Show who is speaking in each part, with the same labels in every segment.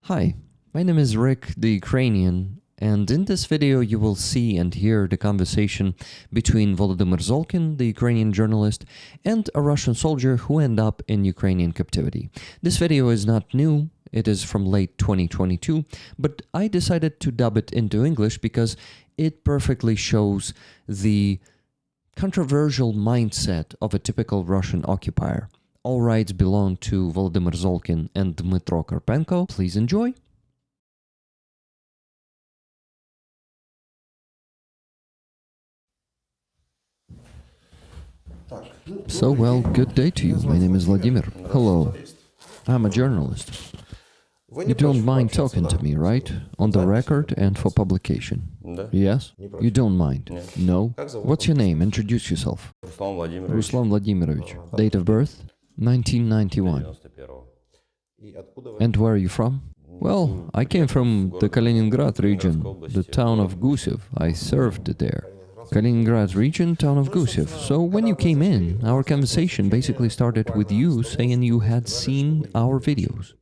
Speaker 1: Hi, my name is Rick, the Ukrainian, and in this video you will see and hear the conversation between Volodymyr Zolkin, the Ukrainian journalist, and a Russian soldier who ended up in Ukrainian captivity. This video is not new, it is from late 2022, but I decided to dub it into English because it perfectly shows the controversial mindset of a typical Russian occupier. All rights belong to Volodymyr Zolkin and Dmytro Karpenko. Please enjoy. So, well, good day to you. My name is Vladimir. Hello. I'm a journalist. You don't mind talking to me, right? On the record and for publication. Yes? You don't mind? No? What's your name? Introduce yourself. Ruslan Vladimirovich. Date of birth? 1991. And where are you from? Well, I came from the Kaliningrad region, the town of Gusev. I served there. Kaliningrad region, town of Gusev. So when you came in, our conversation basically started with you saying you had seen our videos.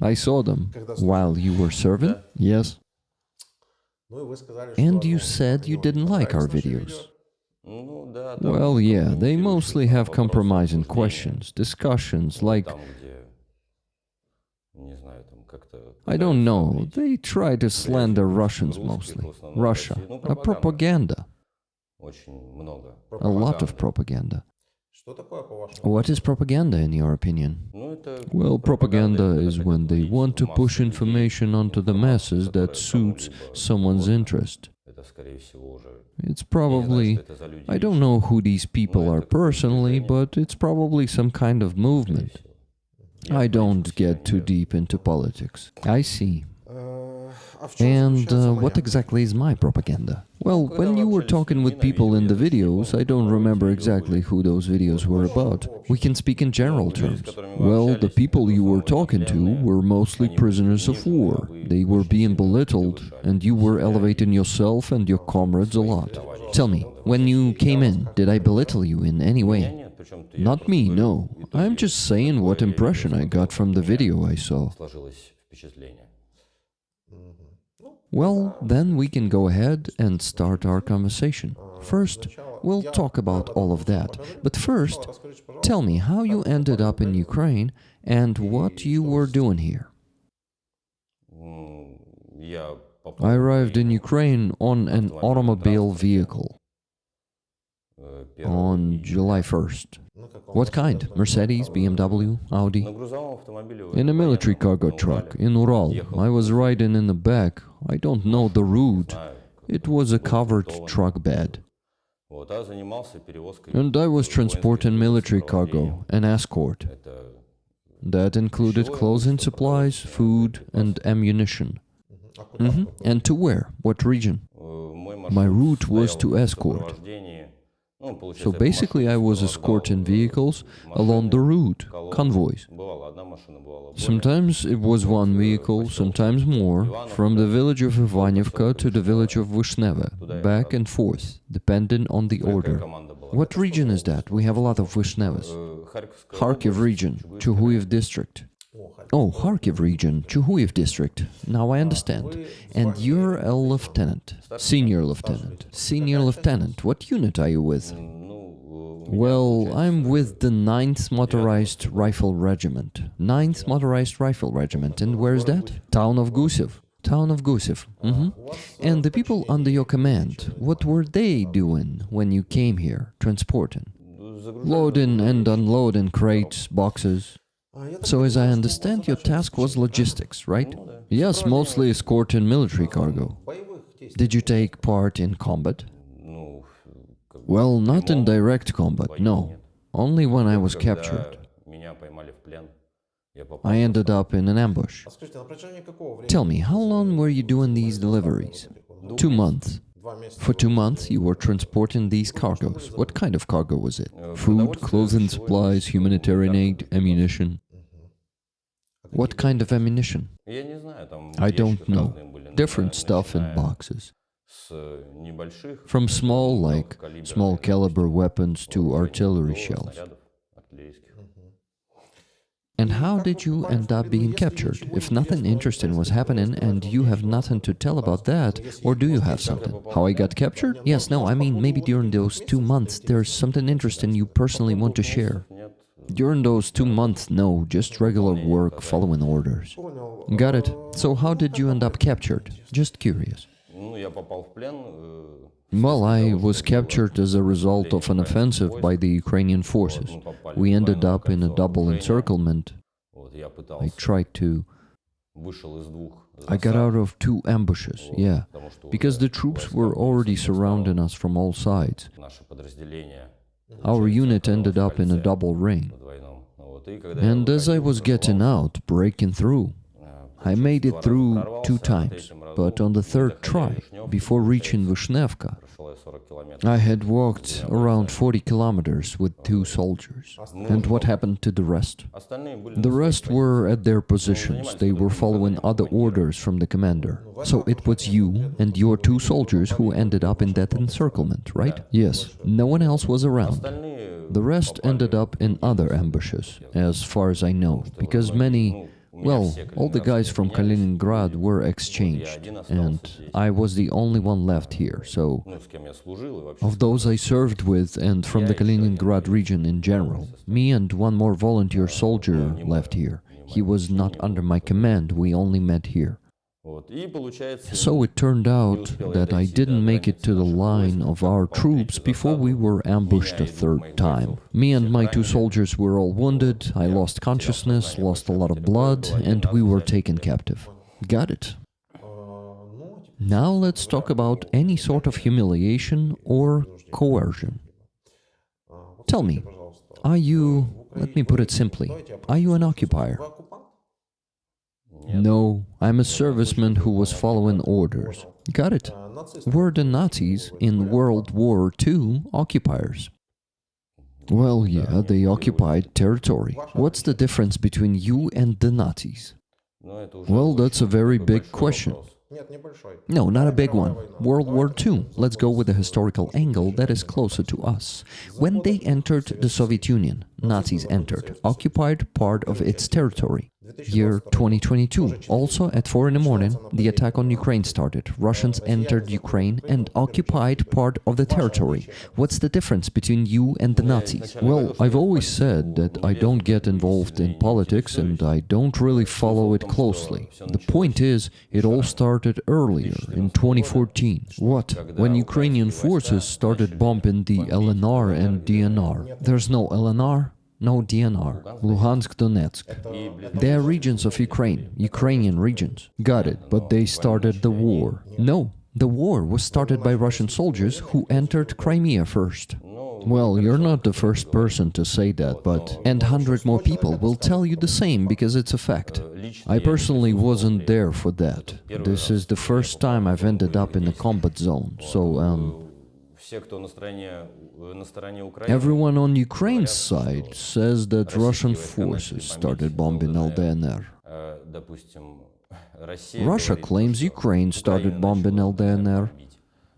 Speaker 1: I saw them. While you were serving? Yes. And you said you didn't like our videos. Well, yeah, they mostly have compromising questions, discussions like... I don't know, they try to slander Russians mostly. Russia, a propaganda. A lot of propaganda. What is propaganda in your opinion? Well, propaganda is when they want to push information onto the masses that suits someone's interest. It's probably, I don't know who these people are personally, but it's probably some kind of movement. I don't get too deep into politics. I see. And what exactly is my propaganda? Well, when you were talking with people in the videos, I don't remember exactly who those videos were about. We can speak in general terms. Well, the people you were talking to were mostly prisoners of war. They were being belittled, and you were elevating yourself and your comrades a lot. Tell me, when you came in, did I belittle you in any way? Not me, no. I'm just saying what impression I got from the video I saw. Well, then we can go ahead and start our conversation. First, we'll talk about all of that. But first, tell me how you ended up in Ukraine and what you were doing here. I arrived in Ukraine on an automobile vehicle on July 1st. What kind? Mercedes, BMW, Audi? In a military cargo truck, in Ural. I was riding in the back. I don't know the route. It was a covered truck bed. And I was transporting military cargo, an escort. That included clothing supplies, food, and ammunition. And to where? What region? My route was to escort. So basically I was escorting vehicles along the route, convoys. Sometimes it was one vehicle, sometimes more, from the village of Ivanivka to the village of Vishneve, back and forth, depending on the order. What region is that? We have a lot of Vishnevas. Kharkiv region, Chuhuyev district. Oh, Kharkiv region, Chuhuyev district. Now I understand. And you're a lieutenant, senior lieutenant. Senior lieutenant, what unit are you with? Well, I'm with the 9th Motorized Rifle Regiment. 9th Motorized Rifle Regiment. And where is that? Town of Gusev. Town of Gusev. And the people under your command, what were they doing when you came here, transporting? Loading and unloading crates, boxes. So, as I understand, your task was logistics, right? Yes, mostly escorting military cargo. Did you take part in combat? Well, not in direct combat, no. Only when I was captured. I ended up in an ambush. Tell me, how long were you doing these deliveries? 2 months. For 2 months, you were transporting these cargoes. What kind of cargo was it? Food, clothing supplies, humanitarian aid, ammunition. What kind of ammunition? I don't know. Different stuff in boxes. From small caliber weapons to artillery shells. And how did you end up being captured? If nothing interesting was happening and you have nothing to tell about that, or do you have something? How I got captured? Yes, no, I mean maybe during those 2 months there's something interesting you personally want to share. During those 2 months, no, just regular work, following orders. Got it. So how did you end up captured? Just curious. Well, I was captured as a result of an offensive by the Ukrainian forces. We ended up in a double encirclement. I got out of 2 ambushes, yeah, because the troops were already surrounding us from all sides. Our unit ended up in a double ring. And as I was getting out, breaking through, I made it through 2 times, but on the 3rd try, before reaching Vishnevka, I had walked around 40 kilometers with 2 soldiers. And what happened to the rest? The rest were at their positions. They were following other orders from the commander. So it was you and your 2 soldiers who ended up in that encirclement, right? Yes. No one else was around. The rest ended up in other ambushes, as far as I know, because many... Well, all the guys from Kaliningrad were exchanged, and I was the only one left here, so of those I served with and from the Kaliningrad region in general, me and one more volunteer soldier left here. He was not under my command, we only met here. So it turned out that I didn't make it to the line of our troops before we were ambushed a 3rd time. Me and my 2 soldiers were all wounded, I lost consciousness, lost a lot of blood, and we were taken captive. Got it. Now let's talk about any sort of humiliation or coercion. Tell me, are you, let me put it simply, are you an occupier? No, I'm a serviceman who was following orders. Got it. Were the Nazis in World War II occupiers? Well, yeah, they occupied territory. What's the difference between you and the Nazis? Well, that's a very big question. No, not a big one. World War II. Let's go with a historical angle that is closer to us. When they entered the Soviet Union, Nazis entered, occupied part of its territory. Year 2022. Also at 4 in the morning, the attack on Ukraine started. Russians entered Ukraine and occupied part of the territory. What's the difference between you and the Nazis? Well, I've always said that I don't get involved in politics and I don't really follow it closely. The point is, it all started earlier, in 2014. What? When Ukrainian forces started bombing the LNR and DNR. There's no LNR? No DNR, Luhansk, Donetsk. They are regions of Ukraine, Ukrainian regions. Got it, but they started the war. No, the war was started by Russian soldiers who entered Crimea first. Well, you're not the first person to say that, but... And 100 more people will tell you the same, because it's a fact. I personally wasn't there for that. This is the first time I've ended up in a combat zone, so, Everyone on Ukraine's side says that Russian forces started bombing LDNR. Russia claims Ukraine started bombing LDNR.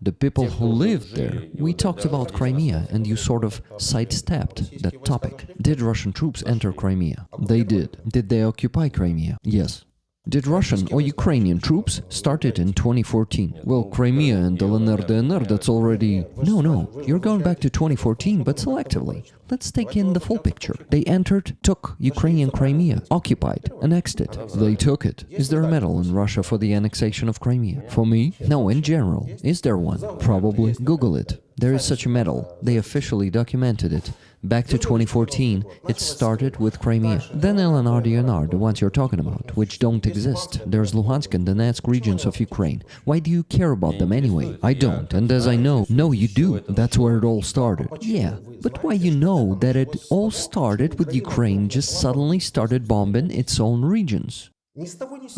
Speaker 1: The people who lived there, we talked about Crimea and you sort of sidestepped that topic. Did Russian troops enter Crimea? They did. Did they occupy Crimea? Yes. Did Russian or Ukrainian troops start it in 2014? Well, Crimea and LNR, DNR, that's already... No, you're going back to 2014, but selectively. Let's take in the full picture. They entered, took Ukrainian Crimea, occupied, annexed it. They took it. Is there a medal in Russia for the annexation of Crimea? For me? No, in general. Is there one? Probably. Google it. There is such a medal. They officially documented it. Back to 2014, it started with Crimea. Then LNR, DNR, the ones you're talking about, which don't exist. There's Luhansk and Donetsk regions of Ukraine. Why do you care about them anyway? I don't, and as I know, no, you do. That's where it all started. Yeah, but why you know that it all started with Ukraine just suddenly started bombing its own regions?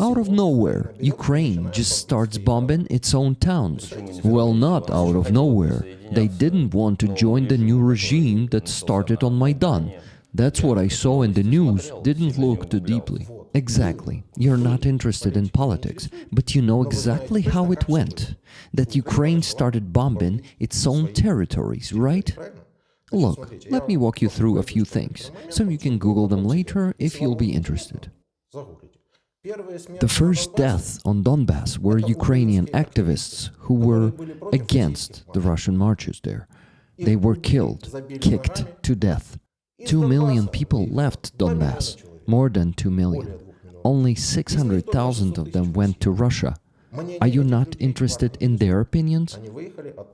Speaker 1: Out of nowhere, Ukraine just starts bombing its own towns. Well, not out of nowhere. They didn't want to join the new regime that started on Maidan. That's what I saw in the news, didn't look too deeply. Exactly. You're not interested in politics, but you know exactly how it went. That Ukraine started bombing its own territories, right? Look, let me walk you through a few things, so you can Google them later if you'll be interested. The first deaths on Donbass were Ukrainian activists who were against the Russian marches there. They were killed, kicked to death. 2 million people left Donbass, more than 2 million. Only 600,000 of them went to Russia. Are you not interested in their opinions?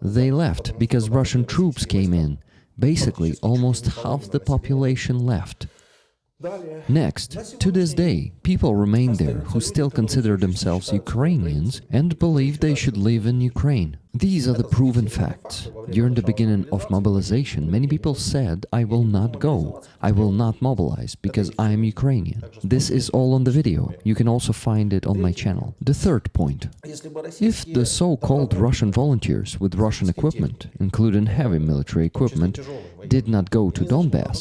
Speaker 1: They left because Russian troops came in. Basically, almost half the population left. Next, to this day, people remain there who still consider themselves Ukrainians and believe they should live in Ukraine. These are the proven facts. During the beginning of mobilization, many people said, "I will not go, I will not mobilize, because I am Ukrainian." This is all on the video. You can also find it on my channel. The third point. If the so-called Russian volunteers with Russian equipment, including heavy military equipment, did not go to Donbass,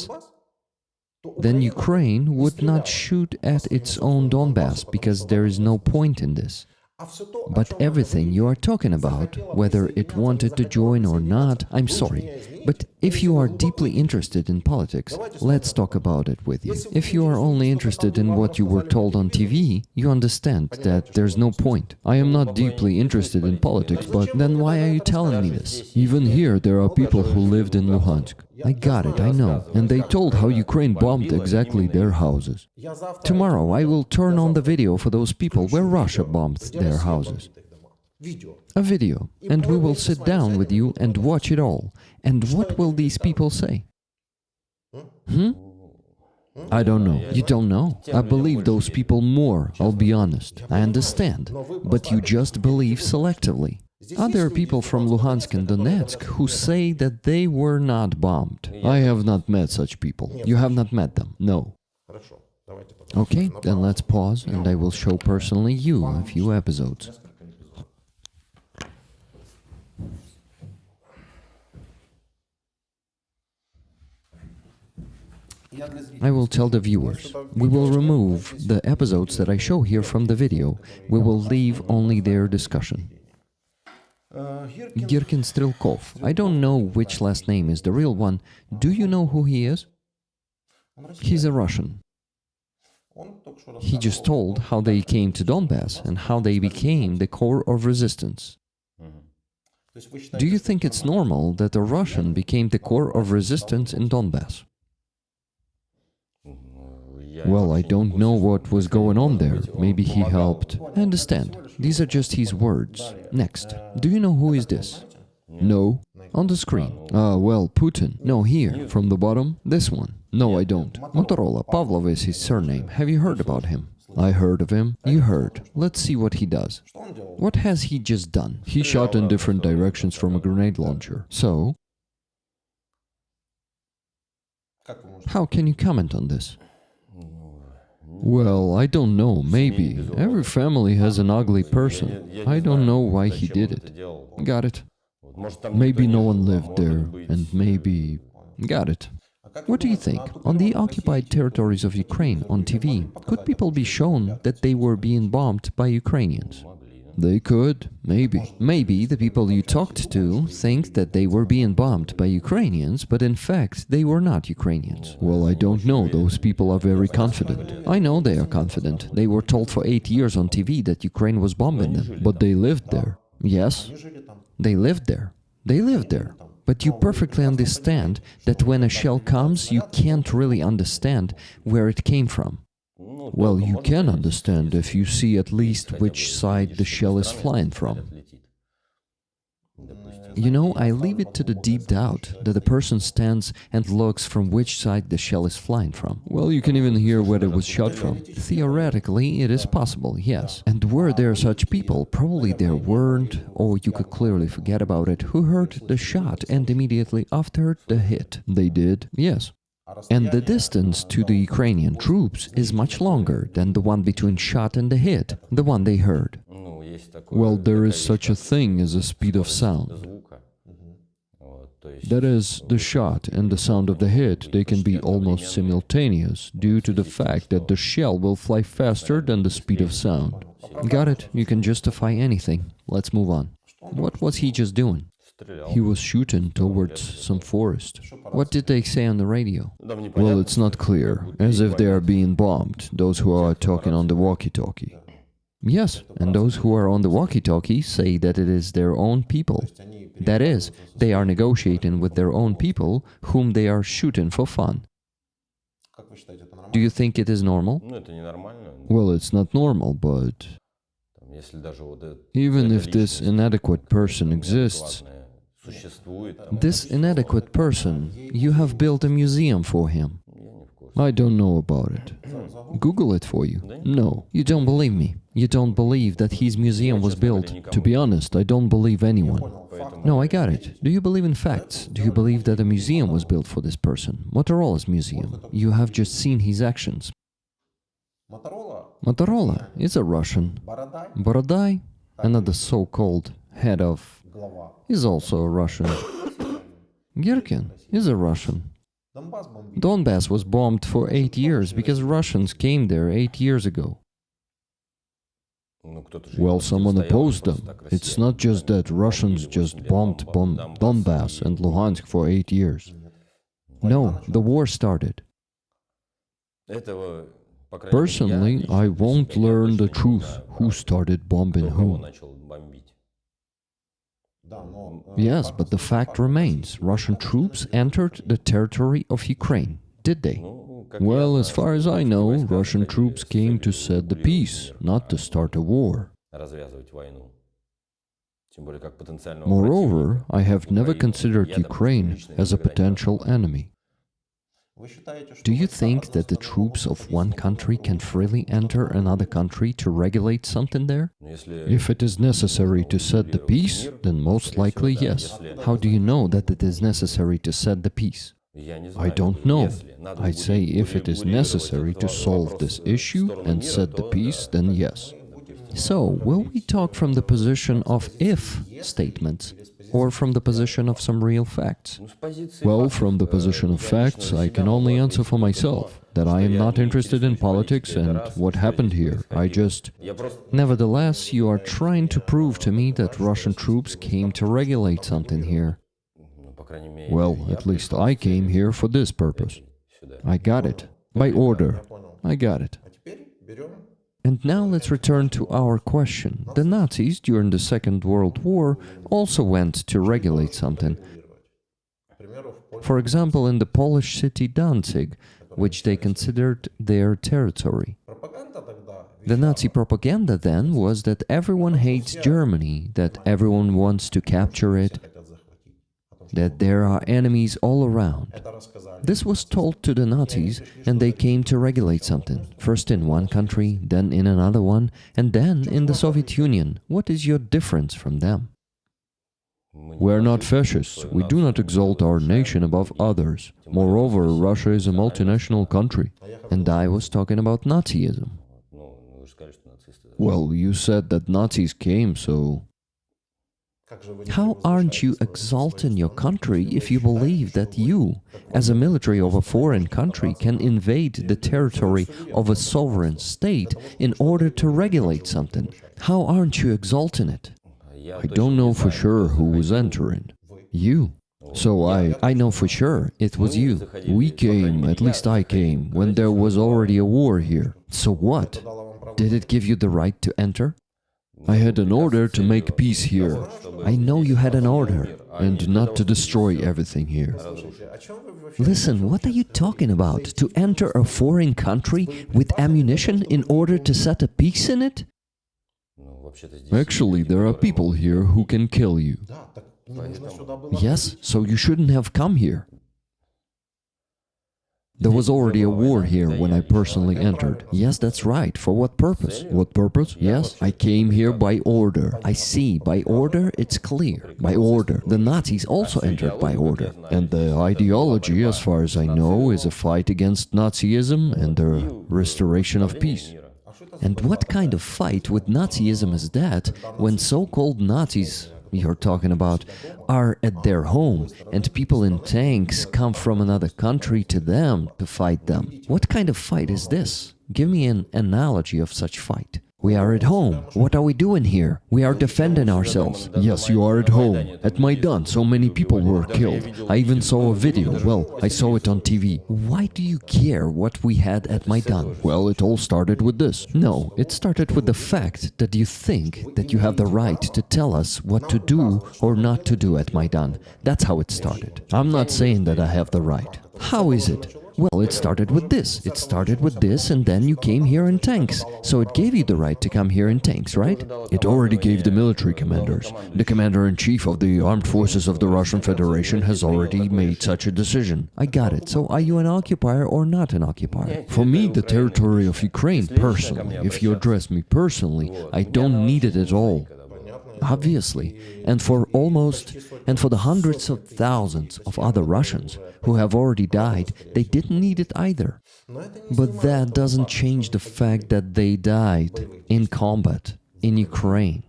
Speaker 1: then Ukraine would not shoot at its own Donbass, because there is no point in this. But everything you are talking about, whether it wanted to join or not, I'm sorry. But if you are deeply interested in politics, let's talk about it with you. If you are only interested in what you were told on TV, you understand that there's no point. I am not deeply interested in politics, but then why are you telling me this? Even here there are people who lived in Luhansk. I got it, I know. And they told how Ukraine bombed exactly their houses. Tomorrow I will turn on the video for those people where Russia bombed their houses. A video. And we will sit down with you and watch it all. And what will these people say? I don't know. You don't know? I believe those people more, I'll be honest. I understand. But you just believe selectively. Are there people from Luhansk and Donetsk who say that they were not bombed? I have not met such people. You have not met them? No. Okay, then let's pause and I will show personally you a few episodes. I will tell the viewers, we will remove the episodes that I show here from the video. We will leave only their discussion. Girkin Strelkov. I don't know which last name is the real one. Do you know who he is? He's a Russian. He just told how they came to Donbass and how they became the core of resistance. Do you think it's normal that a Russian became the core of resistance in Donbass? Well, I don't know what was going on there. Maybe he helped. I understand. These are just his words. Next. Do you know who is this? No. On the screen. Ah, well, Putin. No, here. From the bottom. This one. No, I don't. Motorola. Pavlov is his surname. Have you heard about him? I heard of him. You heard. Let's see what he does. What has he just done? He shot in different directions from a grenade launcher. So? How can you comment on this? Well, I don't know, maybe. Every family has an ugly person. I don't know why he did it. Got it? Maybe no one lived there, and maybe... Got it. What do you think? On the occupied territories of Ukraine, on TV, could people be shown that they were being bombed by Ukrainians? They could, maybe. Maybe the people you talked to think that they were being bombed by Ukrainians, but in fact they were not Ukrainians. Well, I don't know, those people are very confident. I know they are confident. They were told for 8 years on TV that Ukraine was bombing them, but they lived there. Yes, they lived there. They lived there. But you perfectly understand that when a shell comes, you can't really understand where it came from. Well, you can understand if you see at least which side the shell is flying from. You know, I leave it to the deep doubt that the person stands and looks from which side the shell is flying from. Well, you can even hear where it was shot from. Theoretically, it is possible, yes. And were there such people? Probably there weren't, or you could clearly forget about it, who heard the shot and immediately after the hit. They did, yes. And the distance to the Ukrainian troops is much longer than the one between shot and the hit, the one they heard. Well, there is such a thing as a speed of sound. That is, the shot and the sound of the hit, they can be almost simultaneous, due to the fact that the shell will fly faster than the speed of sound. Got it? You can justify anything. Let's move on. What was he just doing? He was shooting towards some forest. What did they say on the radio? Well, it's not clear, as if they are being bombed, those who are talking on the walkie-talkie. Yes, and those who are on the walkie-talkie say that it is their own people. That is, they are negotiating with their own people, whom they are shooting for fun. Do you think it is normal? Well, it's not normal, but even if this inadequate person exists, this inadequate person, you have built a museum for him. I don't know about it. Google it for you. No, you don't believe me. You don't believe that his museum was built. To be honest, I don't believe anyone. No, I got it. Do you believe in facts? Do you believe that a museum was built for this person? Motorola's museum. You have just seen his actions. Motorola is a Russian. Borodai, another so-called head of, is also a Russian. Girkin is a Russian. Donbass was bombed for 8 years because Russians came there 8 years ago. Well, someone opposed them. It's not just that Russians just bombed Donbass and Luhansk for 8 years. No, the war started. Personally, I won't learn the truth, who started bombing whom. Yes, but the fact remains, Russian troops entered the territory of Ukraine, did they? Well, as far as I know, Russian troops came to set the peace, not to start a war. Moreover, I have never considered Ukraine as a potential enemy. Do you think that the troops of one country can freely enter another country to regulate something there? If it is necessary to set the peace, then most likely yes. How do you know that it is necessary to set the peace? I don't know. I'd say if it is necessary to solve this issue and set the peace, then yes. So, will we talk from the position of if statements, or from the position of some real facts? Well, from the position of facts, I can only answer for myself, that I am not interested in politics and what happened here. Nevertheless, you are trying to prove to me that Russian troops came to regulate something here. Well, at least I came here for this purpose. I got it. By order. I got it. And now let's return to our question. The Nazis, during the Second World War, also went to regulate something. For example, in the Polish city Danzig, which they considered their territory. The Nazi propaganda then was that everyone hates Germany, that everyone wants to capture it, that there are enemies all around. This was told to the Nazis, and they came to regulate something, first in one country, then in another one, and then in the Soviet Union. What is your difference from them? We're not fascists. We do not exalt our nation above others. Moreover, Russia is a multinational country. And I was talking about Nazism. Well, you said that Nazis came, so... How aren't you exalting your country if you believe that you, as a military of a foreign country, can invade the territory of a sovereign state in order to regulate something? How aren't you exalting it? I don't know for sure who was entering. You. So I know for sure it was you. We came, at least I came, when there was already a war here. So what? Did it give you the right to enter? I had an order to make peace here. I know you had an order, and not to destroy everything here. Listen, what are you talking about? To enter a foreign country with ammunition in order to set a peace in it? Actually, there are people here who can kill you. Yes, so you shouldn't have come here. There was already a war here when I personally entered. Yes, that's right. For what purpose? What purpose? Yes, I came here by order. I see, by order, it's clear. By order. The Nazis also entered by order. And the ideology, as far as I know, is a fight against Nazism and the restoration of peace. And what kind of fight with Nazism is that when so-called Nazis you're talking about are at their home and people in tanks come from another country to them to fight them? What kind of fight is this? Give me an analogy of such fight. We are at home. What are we doing here? We are defending ourselves. Yes, you are at home. At Maidan, so many people were killed. I even saw a video. Well, I saw it on TV. Why do you care what we had at Maidan? Well, it all started with this. No, it started with the fact that you think that you have the right to tell us what to do or not to do at Maidan. That's how it started. I'm not saying that I have the right. How is it? Well, it started with this. It started with this, and then you came here in tanks. So it gave you the right to come here in tanks, right? It already gave the military commanders. The commander-in-chief of the armed forces of the Russian Federation has already made such a decision. I got it. So are you an occupier or not an occupier? For me, the territory of Ukraine, personally, if you address me personally, I don't need it at all. Obviously, and for the hundreds of thousands of other Russians who have already died, they didn't need it either. But that doesn't change the fact that they died in combat in Ukraine,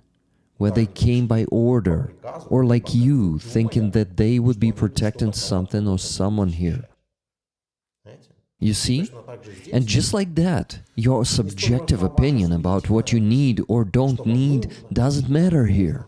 Speaker 1: where they came by order, or like you, thinking that they would be protecting something or someone here. You see? And just like that, your subjective opinion about what you need or don't need doesn't matter here.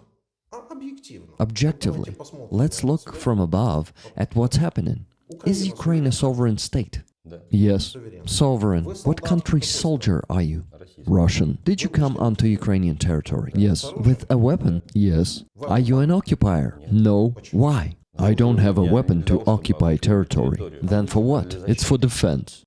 Speaker 1: Objectively, let's look from above at what's happening. Is Ukraine a sovereign state? Yes, sovereign. What country's soldier are you? Russian. Did you come onto Ukrainian territory? Yes. With a weapon? Yes. Are you an occupier? No. Why? I don't have a weapon to occupy territory. Then for what? It's for defense.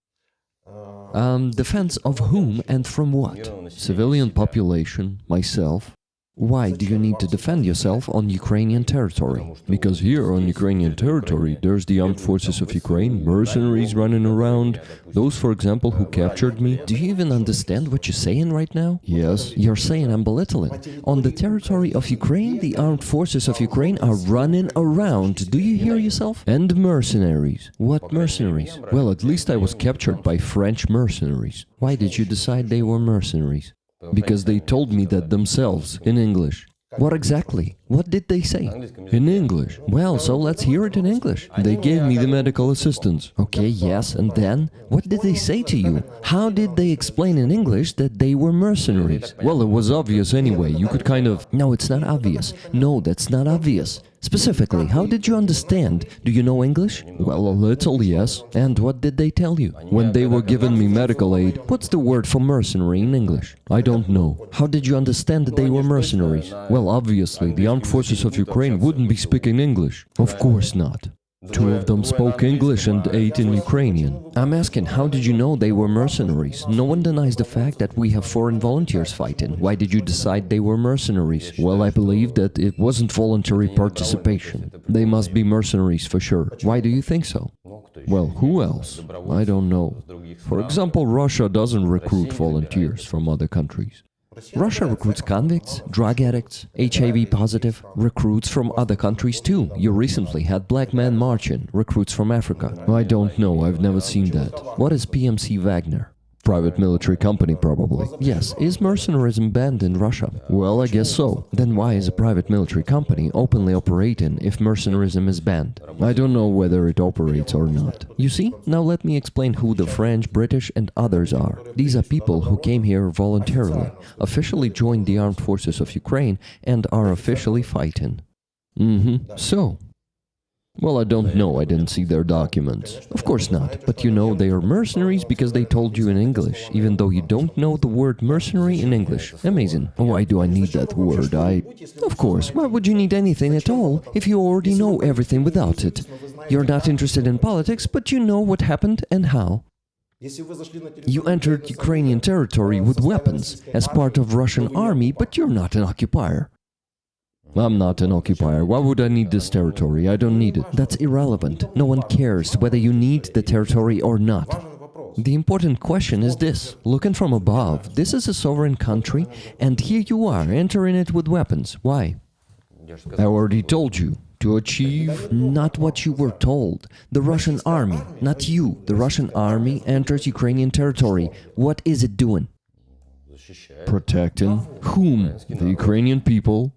Speaker 1: Defense of whom and from what? Civilian population, myself. Why do you need to defend yourself on Ukrainian territory? Because here on Ukrainian territory, there's the armed forces of Ukraine, mercenaries running around. Those, for example, who captured me. Do you even understand what you're saying right now? Yes. You're saying I'm belittling. On the territory of Ukraine, the armed forces of Ukraine are running around. Do you hear yourself? And mercenaries. What mercenaries? Well, at least I was captured by French mercenaries. Why did you decide they were mercenaries? Because they told me that themselves, in English. What exactly? What did they say? In English. Well, so let's hear it in English. They gave me the medical assistance. Okay, yes, and then? What did they say to you? How did they explain in English that they were mercenaries? Well, it was obvious anyway. You could kind of... No, it's not obvious. No, that's not obvious. Specifically, how did you understand? Do you know English? Well, a little, yes. And what did they tell you? When they were giving me medical aid, what's the word for mercenary in English? I don't know. How did you understand that they were mercenaries? Well, obviously, the armed forces of Ukraine wouldn't be speaking English. Of course not. Two of them spoke English and 8 in Ukrainian. I'm asking, how did you know they were mercenaries? No one denies the fact that we have foreign volunteers fighting. Why did you decide they were mercenaries? Well, I believe that it wasn't voluntary participation. They must be mercenaries for sure. Why do you think so? Well, who else? I don't know. For example, Russia doesn't recruit volunteers from other countries. Russia recruits convicts, drug addicts, HIV positive, recruits from other countries too. You recently had black men marching, recruits from Africa. I don't know, I've never seen that. What is PMC Wagner? Private military company, probably. Yes, is mercenarism banned in Russia? Well, I guess so. Then why is a private military company openly operating if mercenarism is banned? I don't know whether it operates or not. You see? Now let me explain who the French, British and others are. These are people who came here voluntarily, officially joined the armed forces of Ukraine and are officially fighting. So... Well, I don't know, I didn't see their documents. Of course not, but you know they are mercenaries because they told you in English, even though you don't know the word mercenary in English. Amazing. Why do I need that word? Of course, why would you need anything at all if you already know everything without it? You're not interested in politics, but you know what happened and how. You entered Ukrainian territory with weapons as part of Russian army, but you're not an occupier. I'm not an occupier. Why would I need this territory? I don't need it. That's irrelevant. No one cares whether you need the territory or not. The important question is this. Looking from above, this is a sovereign country, and here you are, entering it with weapons. Why? I already told you. To achieve... Not what you were told. The Russian army, not you. The Russian army enters Ukrainian territory. What is it doing? Protecting whom? The Ukrainian people.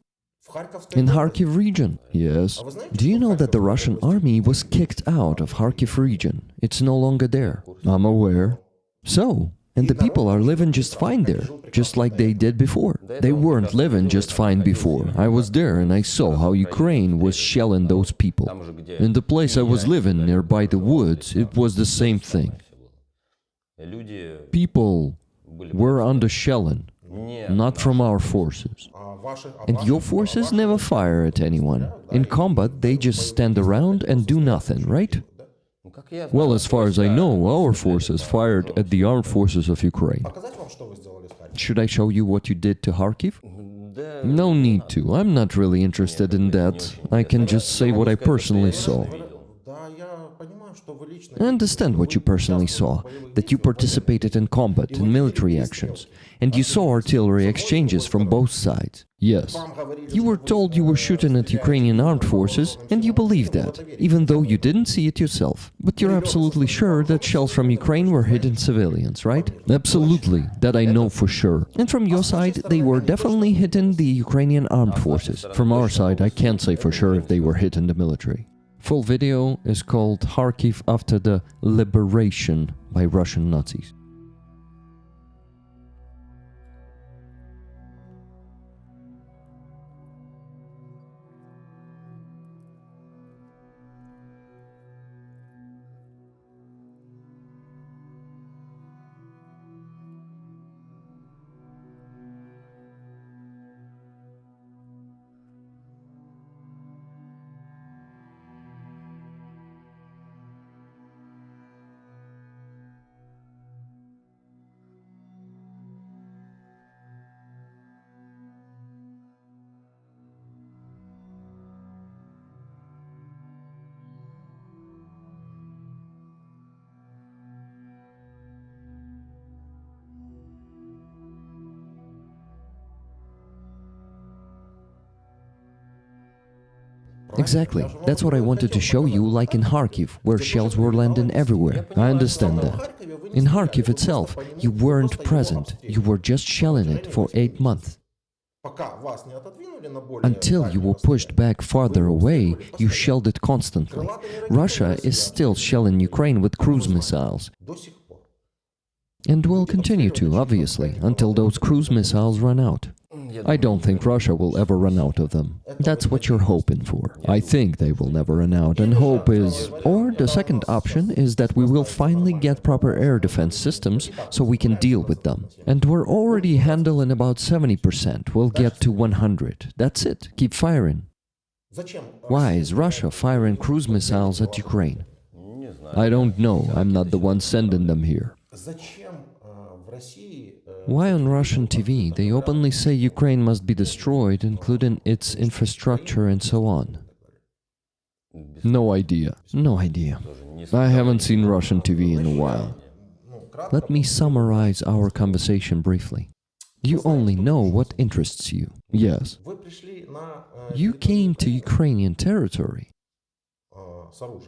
Speaker 1: In Kharkiv region, yes. Do you know that the Russian army was kicked out of Kharkiv region? It's no longer there. I'm aware. So, And the people are living just fine there, just like they did before. They weren't living just fine before. I was there and I saw how Ukraine was shelling those people. In the place I was living, nearby the woods, it was the same thing. People were under shelling, not from our forces. And your forces never fire at anyone. In combat, they just stand around and do nothing, right? Well, as far as I know, our forces fired at the armed forces of Ukraine. Should I show you what you did to Kharkiv? No need to. I'm not really interested in that. I can just say what I personally saw. I understand what you personally saw, that you participated in combat and military actions, and you saw artillery exchanges from both sides. Yes. You were told you were shooting at Ukrainian armed forces, and you believed that, even though you didn't see it yourself. But you're absolutely sure that shells from Ukraine were hitting civilians, right? Absolutely, that I know for sure. And from your side, they were definitely hitting the Ukrainian armed forces. From our side, I can't say for sure if they were hitting the military. Full video is called Kharkiv after the liberation by Russian Nazis. Exactly. That's what I wanted to show you, like in Kharkiv, where shells were landing everywhere. I understand that. In Kharkiv itself, you weren't present. You were just shelling it for 8 months. Until you were pushed back farther away, you shelled it constantly. Russia is still shelling Ukraine with cruise missiles. And will continue to, obviously, until those cruise missiles run out. I don't think Russia will ever run out of them. That's what you're hoping for. I think they will never run out, and hope is... Or the second option is that we will finally get proper air defense systems so we can deal with them. And we're already handling about 70%. We'll get to 100. That's it. Keep firing. Why is Russia firing cruise missiles at Ukraine? I don't know. I'm not the one sending them here. Why on Russian TV they openly say Ukraine must be destroyed, including its infrastructure and so on? No idea. No idea. I haven't seen Russian TV in a while. Let me summarize our conversation briefly. You only know what interests you. Yes. You came to Ukrainian territory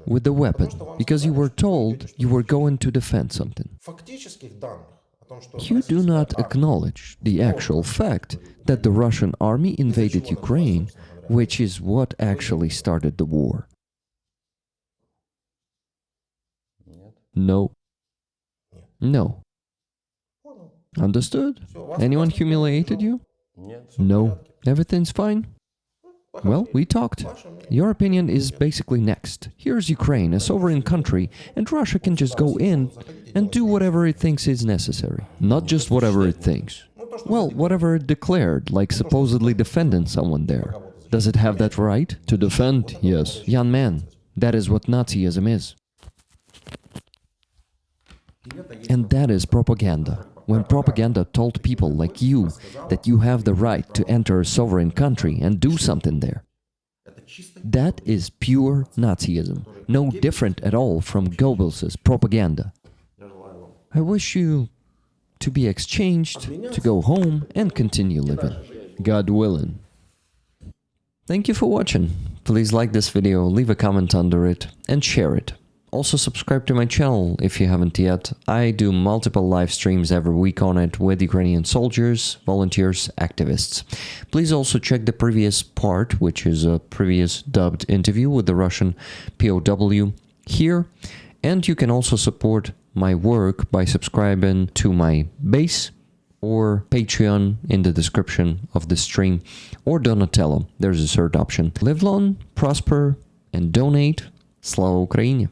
Speaker 1: with the weapon because you were told you were going to defend something. You do not acknowledge the actual fact that the Russian army invaded Ukraine, which is what actually started the war. No. No. Understood? Anyone humiliated you? No. Everything's fine? Well, we talked. Your opinion is basically next. Here's Ukraine, a sovereign country, and Russia can just go in and do whatever it thinks is necessary. Not just whatever it thinks. Well, whatever it declared, like supposedly defending someone there. Does it have that right? To defend? Yes. Young man, that is what Nazism is. And that is propaganda. When propaganda told people like you that you have the right to enter a sovereign country and do something there. That is pure Nazism, no different at all from Goebbels' propaganda. I wish you to be exchanged, to go home and continue living. God willing. Thank you for watching. Please like this video, leave a comment under it and share it. Also subscribe to my channel if you haven't yet. I do multiple live streams every week on it with Ukrainian soldiers, volunteers, activists. Please also check the previous part, which is a previous dubbed interview with the Russian POW here. And you can also support my work by subscribing to my base or Patreon in the description of the stream, or Donatello. There's a third option. Live long, prosper, and donate. Slava Ukraini!